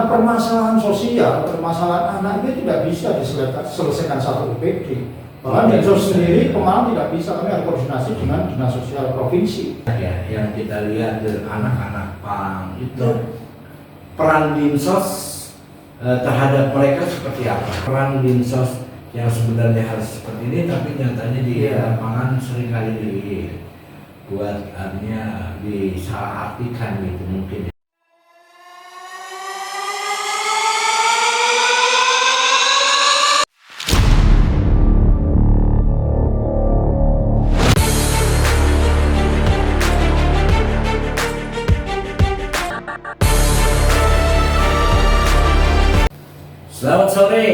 karena permasalahan sosial, permasalahan anak itu tidak bisa diselesaikan satu UPD. Bahkan Dinsos sendiri Pemalang tidak bisa, kami harus koordinasi dengan Dinas Sosial Provinsi. Ya, yang kita lihat dari anak-anak PAM itu peran Dinsos terhadap mereka seperti apa? Peran Dinsos yang sebenarnya harus seperti ini, tapi nyatanya di lapangan seringkali dibuat artinya disalahartikan gitu mungkin. Selamat sore,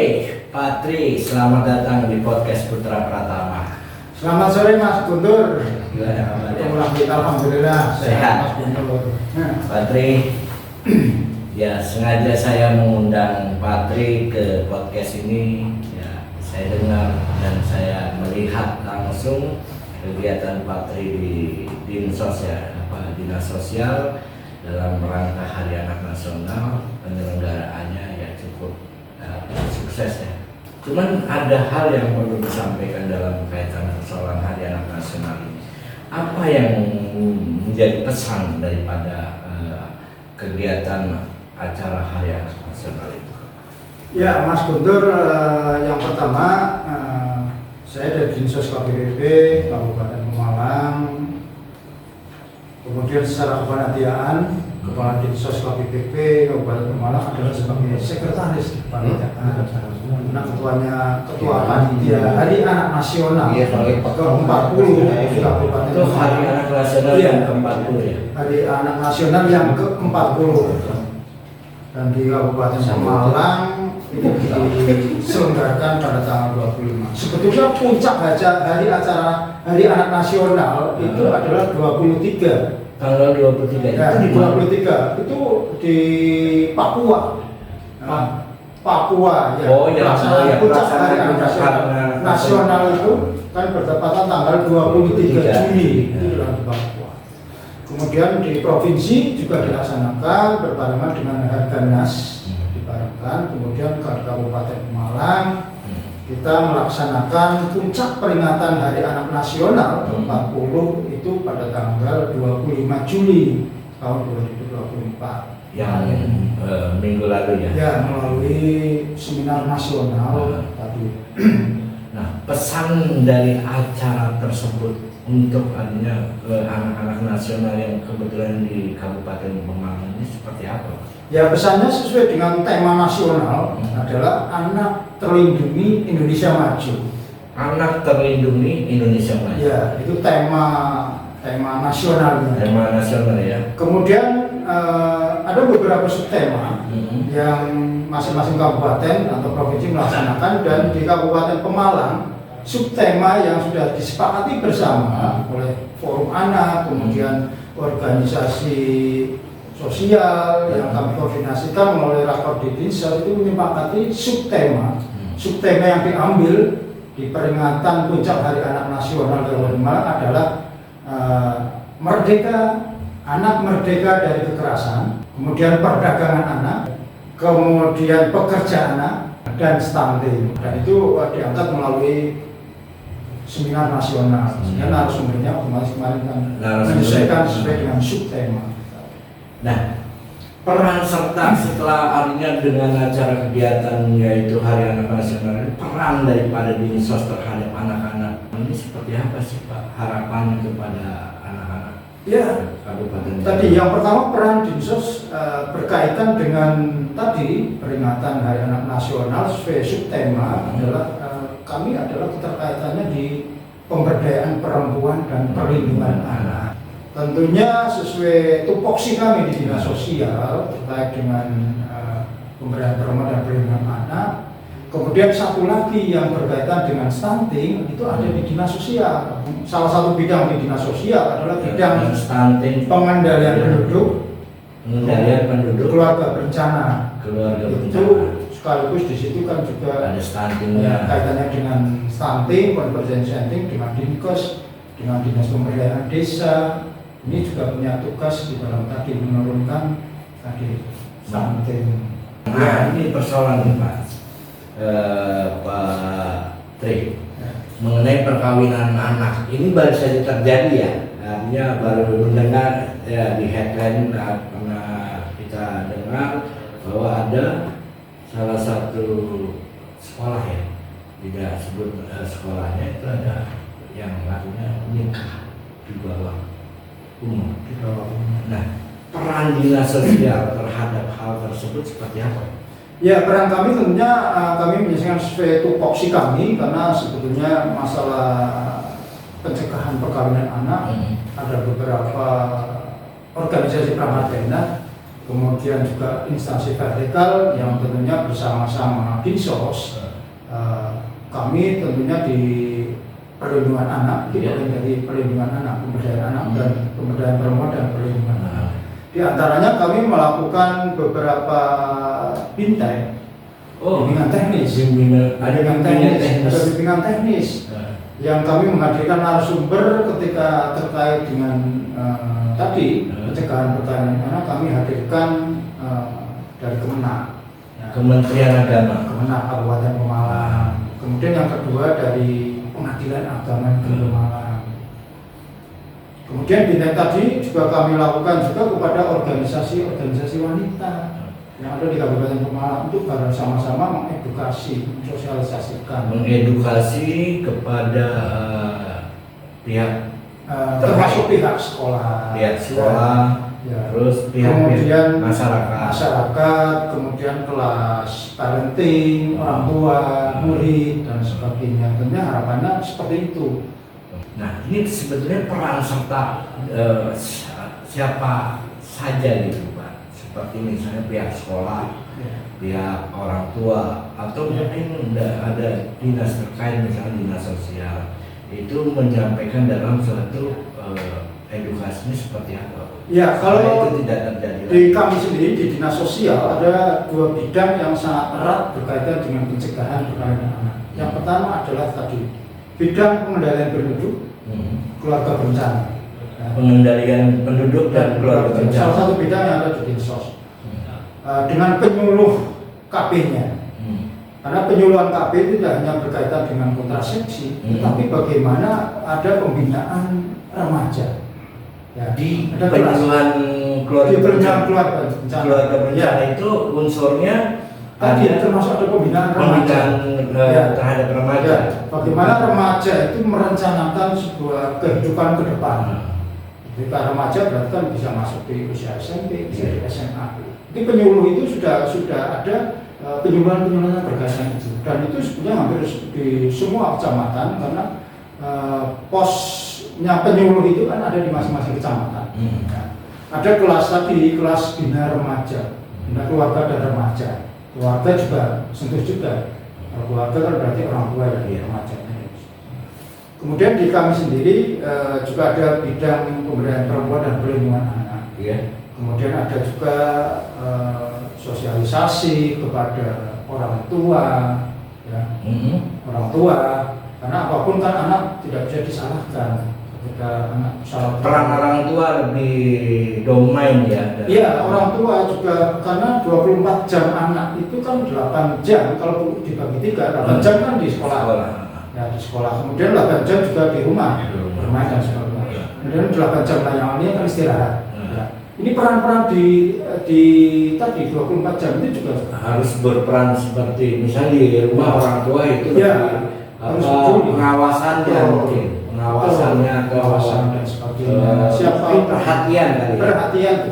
Pak Tri. Selamat datang di podcast Putra Pratama. Selamat sore Mas Guntur. Gimana kabarnya? Alhamdulillah sehat. Mas Guntur. Pak Tri, ya sengaja saya mengundang Pak Tri ke podcast ini. Ya, saya dengar dan saya melihat langsung kegiatan Pak Tri di Dinsos Dinas Sosial dalam rangka Hari Anak Nasional. Penyelenggaraannya ya cukup sukses ya. Cuman ada hal yang perlu disampaikan dalam kaitan persoalan Hari Anak Nasional ini. Apa yang menjadi pesan daripada kegiatan acara Hari Anak Nasional itu? Ya Mas Guntur, yang pertama saya dari Dinsos KPPB Kabupaten Pemalang, kemudian secara kepanitiaan Kepala Dinsos KPPB Kabupaten Pemalang adalah sebagai sekretaris kepanitiaan. Nah, ketua panitia Hari Anak Nasional ke-40 di Kabupaten Itu Hari Anak Nasional yang ke-40 ya? Hari Anak Nasional yang ke-40 dan di Kabupaten Pemalang itu diselenggarakan pada tanggal 25. Sebetulnya puncak hari acara Hari Anak Nasional itu adalah 23. Tanggal 23 Ya, itu di 23 itu di Papua. Papua ya. Oh ya, Puncak Hari Anak Nasional itu kan bertepatan tanggal 23 Juni itu di Papua. Kemudian di provinsi juga dilaksanakan berbarengan dengan Harganas dibarengkan. Kemudian ke Kabupaten Pemalang kita melaksanakan puncak peringatan Hari Anak Nasional ke-40 itu pada tanggal 25 Juli tahun 2024. Yang minggu lalu ya? Ya, melalui seminar nasional tadi. Nah, pesan dari acara tersebut untuk adanya anak-anak nasional yang kebetulan di Kabupaten Pemalang ini seperti apa? Ya, pesannya sesuai dengan tema nasional adalah anak terlindungi Indonesia maju. Anak terlindungi Indonesia maju. Ya, itu tema nasionalnya. Tema nasional ya. Kemudian ada beberapa subtema yang masing-masing kabupaten atau provinsi melaksanakan, dan di Kabupaten Pemalang subtema yang sudah disepakati bersama oleh Forum Anak, kemudian organisasi sosial yang kami koordinasikan melalui rakor di Dinsos itu menyepakati subtema yang diambil di peringatan puncak Hari Anak Nasional Kabupaten Pemalang adalah merdeka, anak merdeka dari kekerasan, kemudian perdagangan anak, kemudian pekerja anak, dan stunting. Dan itu diangkat melalui seminar nasional. Sehingga narasumbernya otomatis kemarin kan menyesuaikan sesuai dengan subtema. Nah, peran serta setelah artinya dengan acara kegiatan yaitu Hari Anak Nasional, peran daripada Dinsos terhadap anak-anak ini seperti apa sih Pak? Harapannya kepada anak-anak Kabupaten? Tadi yang pertama peran Dinsos berkaitan dengan tadi peringatan Hari Anak Nasional sesuai subtema adalah kami adalah keterkaitannya di pemberdayaan perempuan dan perlindungan anak. Tentunya sesuai tupoksi kami di Dinas Sosial terkait dengan pemberdayaan perempuan dan perlindungan anak. Kemudian satu lagi yang berkaitan dengan stunting itu ada di Dinas Sosial. Salah satu bidang di Dinas Sosial adalah bidang stunting, pengendalian penduduk, keluarga berencana. Itu sekaligus di situ kan juga ada stuntingnya, kaitannya dengan stunting, convergent stunting dengan Dinkes, dengan Dinas Pemberdayaan Desa. Ini juga punya tugas di dalam tadi menurunkan tadi stunting. Nah, ini persoalan nih Pak, Pak Tri, mengenai perkawinan anak. Ini baru saja terjadi ya, artinya baru mendengar ya di headline pernah kita dengar bahwa ada salah satu sekolah ya, tidak sebut sekolahnya, itu ada yang lakunya nikah di bawah umur. Nah, peran dinas sosial terhadap hal tersebut seperti apa? Ya, peran kami tentunya kami menyelesaikan sesuai tupoksi kami, karena sebetulnya masalah pencegahan perkawinan anak ada beberapa organisasi pramadena, kemudian juga instansi vertikal yang tentunya bersama-sama Dinsos. Kami tentunya di perlindungan anak, dari perlindungan anak, pemberdayaan anak dan pemberdayaan perempuan dan perlindungan anak. Di antaranya kami melakukan beberapa bimbingan teknis, ada bimbingan teknis yang kami menghadirkan narasumber ketika terkait dengan tadi pencegahan perkawinan anak. Kami hadirkan dari Kementerian Agama, Kabupaten Pemalang. Kemudian yang kedua dari Pengadilan Agama Negeri Pemalang. Kemudian bintang tadi juga kami lakukan juga kepada organisasi wanita yang ada di Kabupaten Pemalang untuk bersama-sama mengedukasi, mensosialisasikan. Mengedukasi kepada pihak termasuk pihak sekolah, terus pihak masyarakat, kemudian kelas parenting, orang tua, murid dan sebagainya. Tentunya harapannya seperti itu. Nah, ini sebetulnya peran serta siapa saja gitu Pak, seperti misalnya pihak sekolah, pihak orang tua, atau mungkin ada dinas terkait, misalnya dinas sosial, itu menyampaikan dalam suatu edukasinya seperti apa? Ya, kalau itu tidak terjadi di kami sendiri di dinas sosial ada dua bidang yang sangat erat berkaitan dengan pencegahan perkawinan anak. Yang pertama adalah tadi bidang pengendalian penduduk, keluarga berencana. Pengendalian penduduk dan keluarga berencana. Salah satu bidang yang ada di Dinsos. Dengan penyuluh KB-nya. Karena penyuluhan KB itu tidak hanya berkaitan dengan kontrasepsi, tetapi bagaimana ada pembinaan remaja. Ya, di penyuluhan keluarga berencana itu unsurnya tadi termasuk ada pembinaan terhadap remaja. Bagaimana remaja itu merencanakan sebuah kehidupan ke depan. Ketika remaja berarti kan bisa masuk di usia SMP, bisa di SMA. Jadi penyuluh itu sudah ada penyuluhan berkaitan itu. Dan itu sebenarnya hampir di semua kecamatan, karena posnya penyuluh itu kan ada di masing-masing kecamatan. Ada kelas bina remaja, bina keluarga dan remaja. Keluarga juga sentuh juga. Kalau keluarga kan berarti orang tua ya, remaja. Kemudian di kami sendiri juga ada bidang pemberdayaan perempuan dan perlindungan anak. Kemudian ada juga sosialisasi kepada orang tua, orang tua. Karena apapun kan anak tidak bisa disalahkan. Ketika anak salah, peran orang tua lebih domain ya. Iya, orang tua juga, karena 24 jam anak itu kan 8 jam kalau dibagi 3, 8 jam kan di sekolah. Ya, di sekolah. Kemudian 8 jam juga di rumah, bermain dan sebagainya. Kemudian 8 jam layangannya kan istirahat. Ya. Ini peran-peran di tadi 24 jam itu juga harus berperan, seperti misalnya di rumah orang tua itu harus pengawasannya mungkin. Pengawasan dan sebagainya. Siapa perhatian perhatian,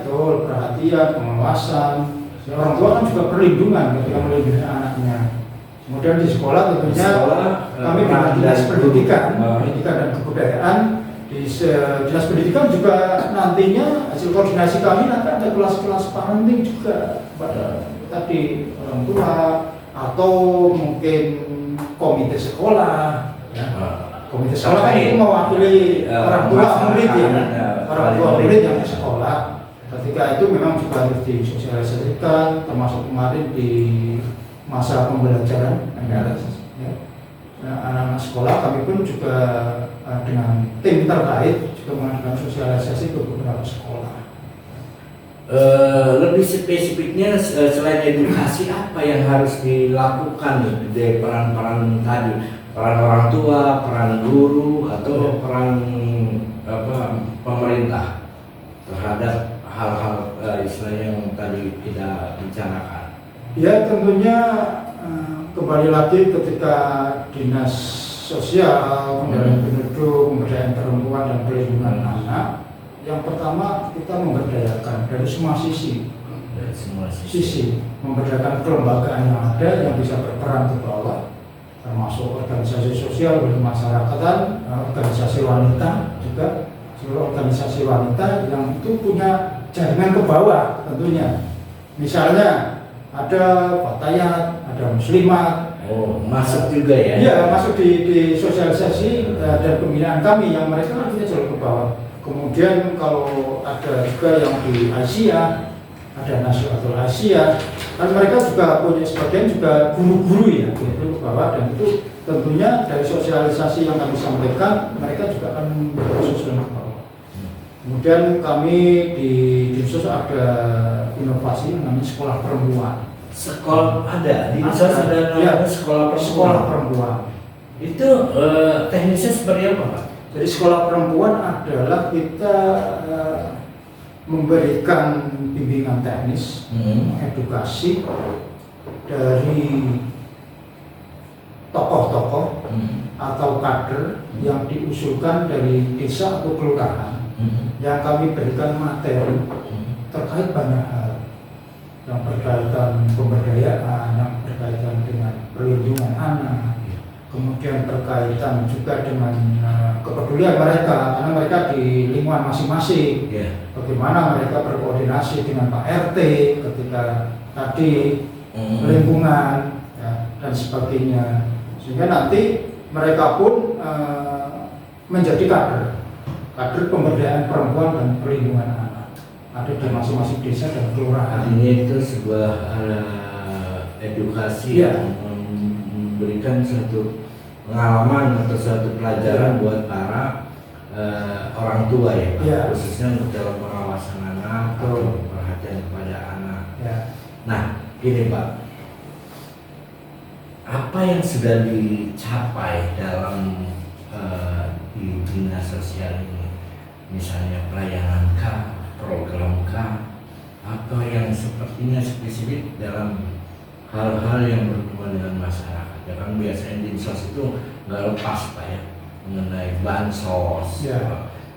pengawasan. Orang tua kan juga perlindungan ketika melindungi anaknya. Kemudian di sekolah tentunya kami dengan dinas pendidikan dan kebudayaan. Di dinas pendidikan juga nantinya hasil koordinasi kami nanti ada kelas-kelas parenting juga pada tadi orang tua atau mungkin komite sekolah. Komite sekolah kan itu mewakili orang tua murid orang tua murid yang di sekolah. Ketika itu memang juga harus disosialisasikan, termasuk kemarin di masa pembelajaran anak-anak sekolah. Kami pun juga dengan tim terkait juga melakukan sosialisasi ke beberapa sekolah. lebih spesifiknya selain edukasi apa yang harus dilakukan nih dari peran-peran tadi, peran orang tua, peran guru atau peran pemerintah terhadap hal-hal istilahnya yang tadi kita bicarakan. Ya tentunya kembali lagi ketika dinas sosial, pemberdayaan penduduk, pemberdayaan perempuan dan perlindungan anak, yang pertama kita memberdayakan dari semua sisi. Dari semua sisi. Memberdayakan kelembagaan yang ada yang bisa berperan ke bawah, termasuk organisasi sosial, bermasyarakatan, organisasi wanita juga, seluruh organisasi wanita yang itu punya jaringan ke bawah tentunya. Misalnya ada Fatayat, ada Muslimat. Oh, masuk juga ya? Iya, masuk di sosialisasi dan pembinaan kami yang mereka nantinya jauh ke bawah. Kemudian kalau ada juga yang di Asia, ada Nasional Asia, kan mereka juga punya sebagian juga guru-guru ya, gitu ke bawah, dan itu tentunya dari sosialisasi yang kami sampaikan mereka juga akan bersosialisasi ke bawah. Kemudian kami di Dinsos ada inovasi namanya sekolah perempuan. Sekolah ada di Dinsos ada namanya sekolah perempuan. Itu teknisnya seperti apa, Pak? Jadi sekolah perempuan adalah kita memberikan bimbingan teknis, edukasi dari tokoh-tokoh atau kader yang diusulkan dari desa atau kelurahan, yang kami berikan materi terkait banyak hal yang berkaitan pemberdayaan, yang berkaitan dengan perlindungan anak, kemudian berkaitan juga dengan kepedulian mereka, karena mereka di lingkungan masing-masing, bagaimana mereka berkoordinasi dengan Pak RT ketika tadi lingkungan dan sebagainya, sehingga nanti mereka pun menjadi kader pemberdayaan perempuan dan perlindungan anak ada di masing-masing desa dan kelurahan. Ini itu sebuah edukasi yang memberikan suatu pengalaman atau suatu pelajaran buat para orang tua ya, Pak, khususnya untuk dalam pengawasan anak atau perhatian kepada anak. Nah, gini Pak, apa yang sudah dicapai dalam di dinas sosial ini, misalnya pelayanan kah, program kah, atau yang sepertinya spesifik dalam hal-hal yang berhubungan dengan masyarakat? Ya kan biasanya dinsos itu nggak lepas Pak ya, mengenai bansos,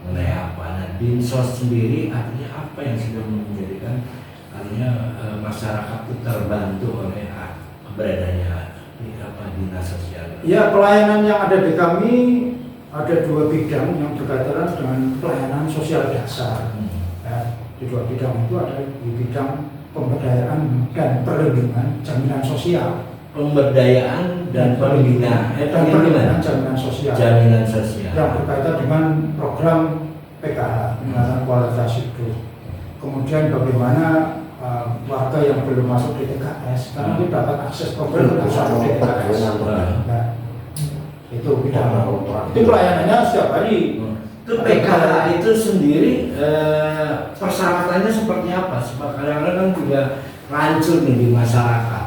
mengenai apa. Nah, dinsos sendiri artinya apa yang sudah menjadikan artinya masyarakat itu terbantu oleh keberadaannya dinas sosial? Ya, pelayanan yang ada di kami ada dua bidang yang berkaitan dengan pelayanan sosial dasar. Di dua bidang itu ada di bidang pemberdayaan dan perlindungan jaminan sosial. Pemberdayaan dan perlindungan jaminan sosial. Jaminan sosial yang berkaitan dengan program PKH, peningkatan kualitas hidup. Kemudian bagaimana warga yang belum masuk di TKS karena itu dapat akses program untuk masuk di TKS. Nah, itu bidang. Itu pelayanannya setiap hari. Itu PKH itu sendiri persyaratannya seperti apa? Sebab kadang-kadang kan juga rancur nih di masyarakat.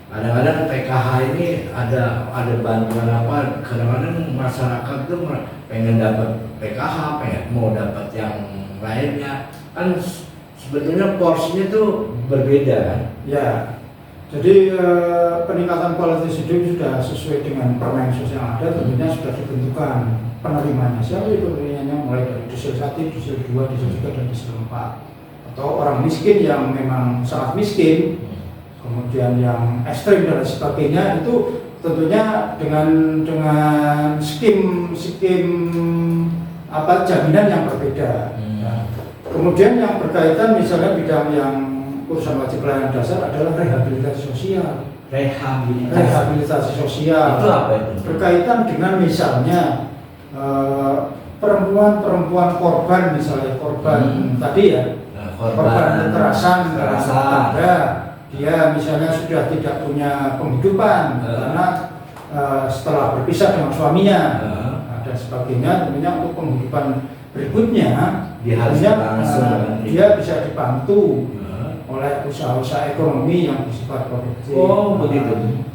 Kadang-kadang PKH ini ada bantuan apa? Kadang-kadang masyarakat tuh pengen dapat PKH, mau dapat yang lainnya. Kan sebetulnya porsinya tuh berbeda kan? Ya. Jadi peningkatan kualitas hidup sudah sesuai dengan Permensos yang ada, tentunya sudah ditentukan penerimanya. Siapa itu penerimanya, mulai dari Disul 1, Disul 2, Disul 3, dan Disul 4. Atau orang miskin yang memang sangat miskin, kemudian yang ekstrim dan sebagainya, itu tentunya dengan skim jaminan yang berbeda. Kemudian yang berkaitan misalnya bidang yang urusan wajib pelayanan dasar adalah rehabilitasi sosial. Rehabilitasi sosial itu apa itu? Berkaitan dengan misalnya perempuan korban, misalnya korban tadi ya, korban kekerasan ada, dia misalnya sudah tidak punya penghidupan karena setelah berpisah dengan suaminya dan sebagainya, tentunya untuk penghidupan berikutnya diharuskan langsung dia bisa dibantu oleh usaha-usaha ekonomi yang bersifat produktif. Oh, begitu.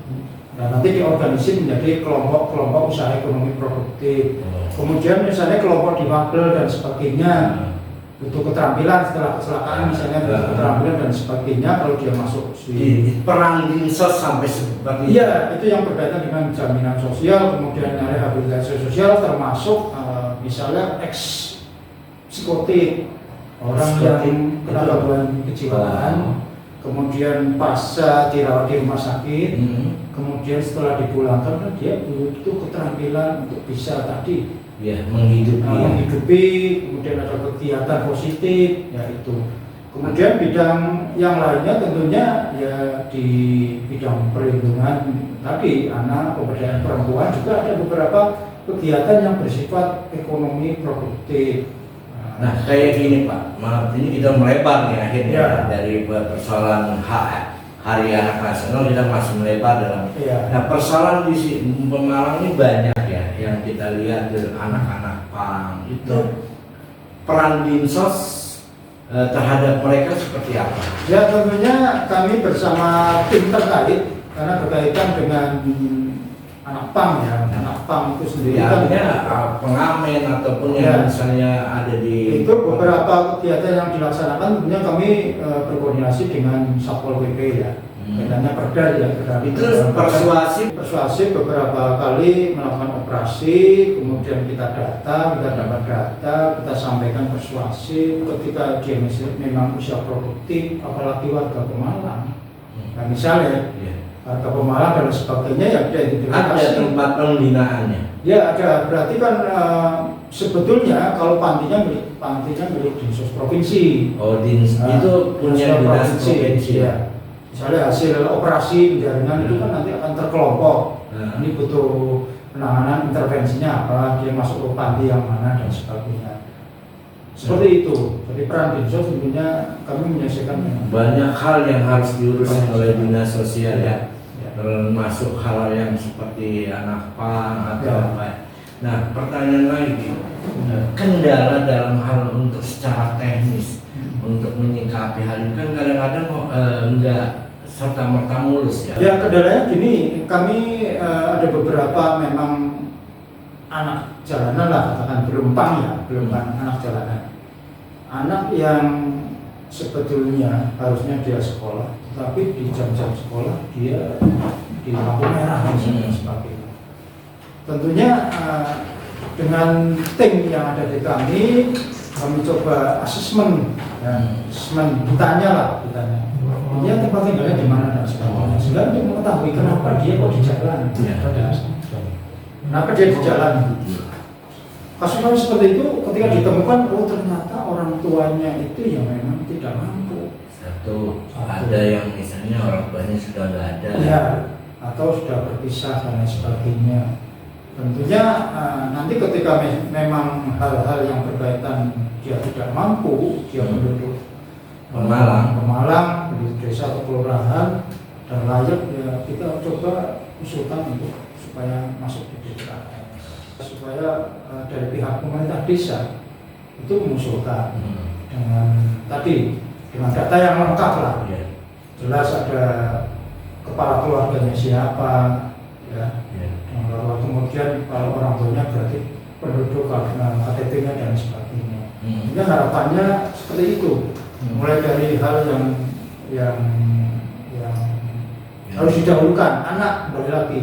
Nah, nanti diorganisir menjadi kelompok-kelompok usaha ekonomi produktif. Kemudian misalnya kelompok difabel dan sebagainya, butuh keterampilan setelah kecelakaan misalnya butuh keterampilan dan sebagainya, kalau dia masuk di peran dinsos sampai seperti iya, itu yang berkaitan dengan jaminan sosial, kemudian rehabilitasi sosial, termasuk misalnya psikotik, orang yang kena gangguan kejiwaan, kemudian pasca dirawat di rumah sakit, kemudian setelah dipulangkan dia butuh keterampilan untuk bisa tadi ya menghidupi, kemudian ada kegiatan positif, yaitu kemudian bidang yang lainnya tentunya ya di bidang perlindungan tadi anak, pemberdayaan perempuan, juga ada beberapa kegiatan yang bersifat ekonomi produktif. Nah, kayak gini Pak, maaf ini kita melebar nih akhirnya dari persoalan Hari Anak Nasional kita masih melebar dalam. Nah, persoalan di Pemalang ini banyak ya yang kita lihat dari anak-anak PAM itu peran dinsos terhadap mereka seperti apa? Ya tentunya kami bersama tim terkait karena berkaitan dengan anak PAM ya, anak PAM itu sendiri ya, pengamen ataupun yang misalnya ada di itu beberapa kegiatan yang dilaksanakan tentunya kami berkoordinasi dengan Satpol PP ya, kaitannya perda ya, itu persuasif beberapa kali melakukan operasi, kemudian kita dapat data, kita sampaikan persuasif ketika dia memang usia produktif, apalagi warga Pemalang. Nah misalnya warga Pemalang dan sebagainya yang ada tempat pembinaannya. Ya ada, berarti kan sebetulnya kalau pantinya milik Dinsos Provinsi. Oh, itu punya dinas provinsi. Ya. Misalnya hasil operasi penjaringan itu kan nanti akan terkelompok. Ini butuh penanganan intervensinya apa, dia masuk ke panti yang mana dan sebagainya. Seperti itu. Jadi peran Dinsos tentunya kami menyelesaikan banyak hal yang harus diurus oleh dinas sosial ya. Termasuk hal yang seperti anak PAM atau apa. Nah, pertanyaan lagi, kendala dalam hal untuk secara teknis untuk menyikapi hal ini kan kadang-kadang enggak serta merta mulus ya. Ya kendalanya gini, kami ada beberapa memang anak jalanan lah, katakan belum anak jalanan, anak yang sebetulnya harusnya dia sekolah, tapi di jam-jam sekolah dia di lampu merah dan sebagainya. Tentunya dengan tim yang ada di kami coba asesmen, ditanya. Dia tempat tinggalnya di mana dan sebagainya. Sehingga untuk mengetahui kenapa dia kok di jalan, kenapa dia di jalan. Kasus-kasus seperti itu ketika ditemukan, oh ternyata orang tuanya itu yang memang tidak mampu. Satu. Ada yang misalnya orang tuanya sudah nggak ada. Ya, atau sudah berpisah dan lain sebagainya. Tentunya nanti ketika memang hal-hal yang berkaitan dia tidak mampu, dia penduduk Pemalang, penduduk desa atau kelurahan dan layak, ya kita coba usulkan untuk supaya masuk di DKM, supaya dari pihak pemerintah desa itu mengusulkan dengan data yang lengkap lah, jelas ada kepala keluarganya siapa, ya. Kemudian kalau orang tuanya berarti penduduk KTP-nya dan sebagainya. Ini harapannya seperti itu. Mulai dari hal yang harus didahulukan anak, kembali lagi.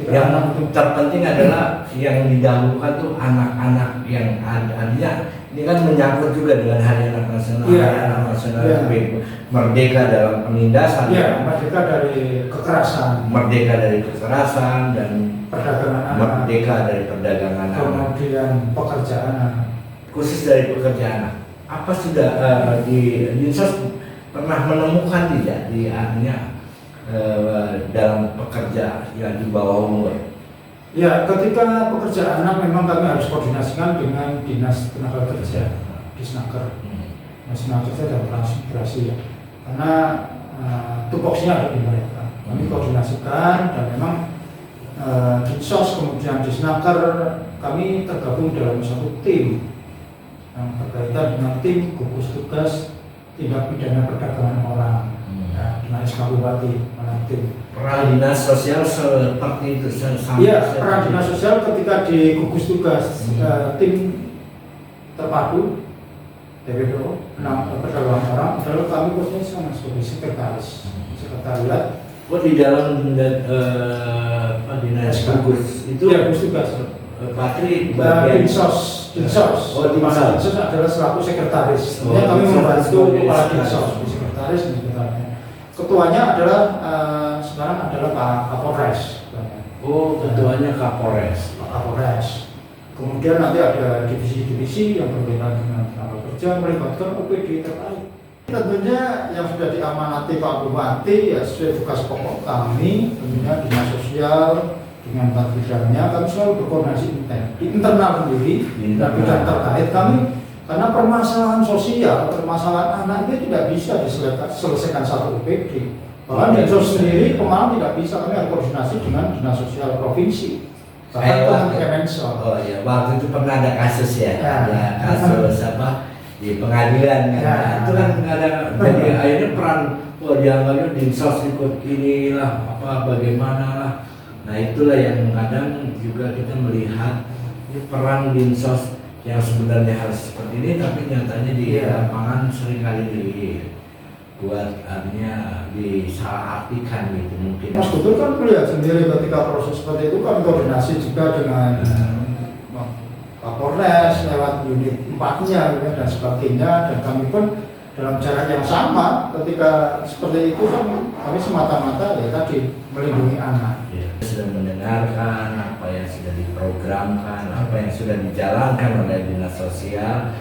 Yang terpenting adalah yang didahulukan tuh anak-anak yang artinya ini kan menyangkut juga dengan Hari Anak Nasional. Hari Anak Nasional merdeka dalam penindasan, merdeka dari kekerasan, dan perdagangan anak, merdeka dari perdagangan anak, kemudian pekerjaan anak, khusus dari pekerjaan anak. Apa sudah di Dinsos pernah menemukan tidak di artinya dalam pekerja yang di bawah umur? Ya, ketika pekerjaan anak memang kami harus koordinasikan dengan Dinas Tenaga Kerja, Disnaker, Dinas Kerja dan Transmigrasi ya. Karena tupoksinya ada di mereka. Kami koordinasikan dan memang Dinsos kemudian Disnaker kami tergabung dalam satu tim yang berkaitan dengan tim gugus tugas tindak pidana perdagangan orang dengan SK Bupati tim. Peran dinas sosial seperti itu Iya, peran dinas sosial ketika di gugus tugas tim terpadu TPPO perdagangan orang adalah kami posisinya sama sebagai sekretariat. Di dalam dinas gugus itu ya gugus tugas Patri bagian Dinsos. Oh, di mana Dinsos adalah selaku sekretaris. Kami membantu kepala Dinsos, sekretaris dan sekretarisnya. Ketuanya adalah sekarang adalah Pak Kapolres. Oh, ketuanya Kapolres. Pak Kapolres. Kemudian nanti ada divisi-divisi yang berkaitan dengan tenaga kerja melibatkan OPD terkait. Tentunya yang sudah diamanati Pak Bupati ya sesuai tugas pokok kami, tentunya dinas sosial dengan empat bidangnya kami selalu berkoordinasi di internal sendiri dan bidang terkait kami karena permasalahan sosial, permasalahan anak itu tidak bisa diselesaikan satu OPD. Bahkan Dinsos sendiri Pemalang tidak bisa, kami harus koordinasi dengan dinas sosial provinsi. Oh iya, waktu itu pernah ada kasus ya, ada kasus apa di pengadilan kan, itu kan ada, jadi akhirnya peran, dianggapnya Dinsos ikut inilah apa bagaimana lah. Nah itulah yang kadang juga kita melihat ini peran Dinsos yang sebenarnya harus seperti ini, tapi nyatanya di lapangan seringkali dibuat artinya disalahartikan gitu mungkin. Mas Guntur kan melihat sendiri ketika proses seperti itu kan koordinasi juga dengan Kapolres lewat unit 4-nya dan sebagainya, dan kami pun dalam jarak yang sama ketika seperti itu kan kami semata-mata ya tadi melindungi anak. Sudah mendengarkan apa yang sudah diprogramkan, apa yang sudah dijalankan oleh dinas sosial,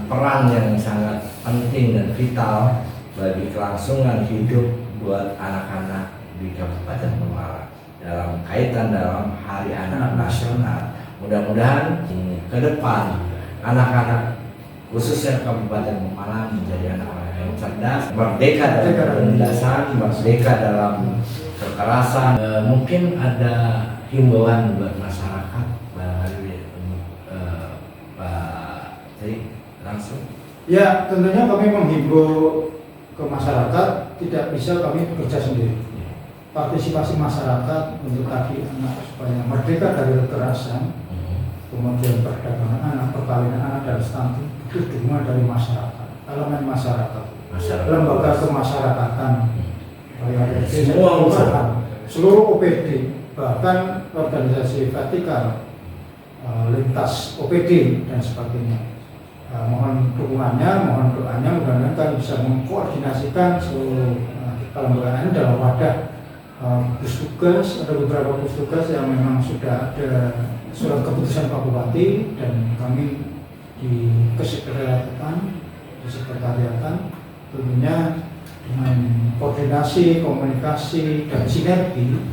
peran yang sangat penting dan vital bagi kelangsungan hidup buat anak-anak di Kabupaten Pemalang dalam kaitan dalam Hari Anak Nasional. Mudah-mudahan ke depan anak-anak khususnya Kabupaten Pemalang menjadi anak-anak yang cerdas, merdeka dari penindasan, merdeka dalam kekerasan. Mungkin ada himbauan buat masyarakat barangkali Pak Tri langsung. Ya, tentunya kami menghimbau ke masyarakat tidak bisa kami bekerja sendiri. Partisipasi masyarakat untuk tadi anak supaya merdeka dari kekerasan, kemudian perdagangan anak, perkawinan anak dan stunting itu dimulai dari masyarakat, elemen masyarakat, lembaga kemasyarakatan, semua usaha, seluruh OPD, bahkan organisasi vertikal, lintas OPD dan sebagainya. Mohon dukungannya, mohon doanya, mudah-mudahan kami bisa mengkoordinasikan seluruh kelembagaan ini dalam wadah gugus tugas. Ada beberapa gugus tugas yang memang sudah ada surat keputusan Pak Bupati dan kami di sekretariatan tentunya dengan koordinasi, komunikasi dan sinergi,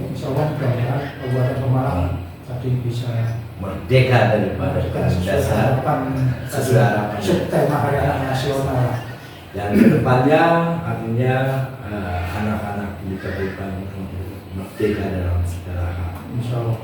insya Allah Kabupaten Pemalang tadi bisa merdeka daripada dasar sesuai tema Hari Anak Nasional. Dan kedepannya artinya anak-anak di Kabupaten merdeka dalam segala hal. Insya Allah.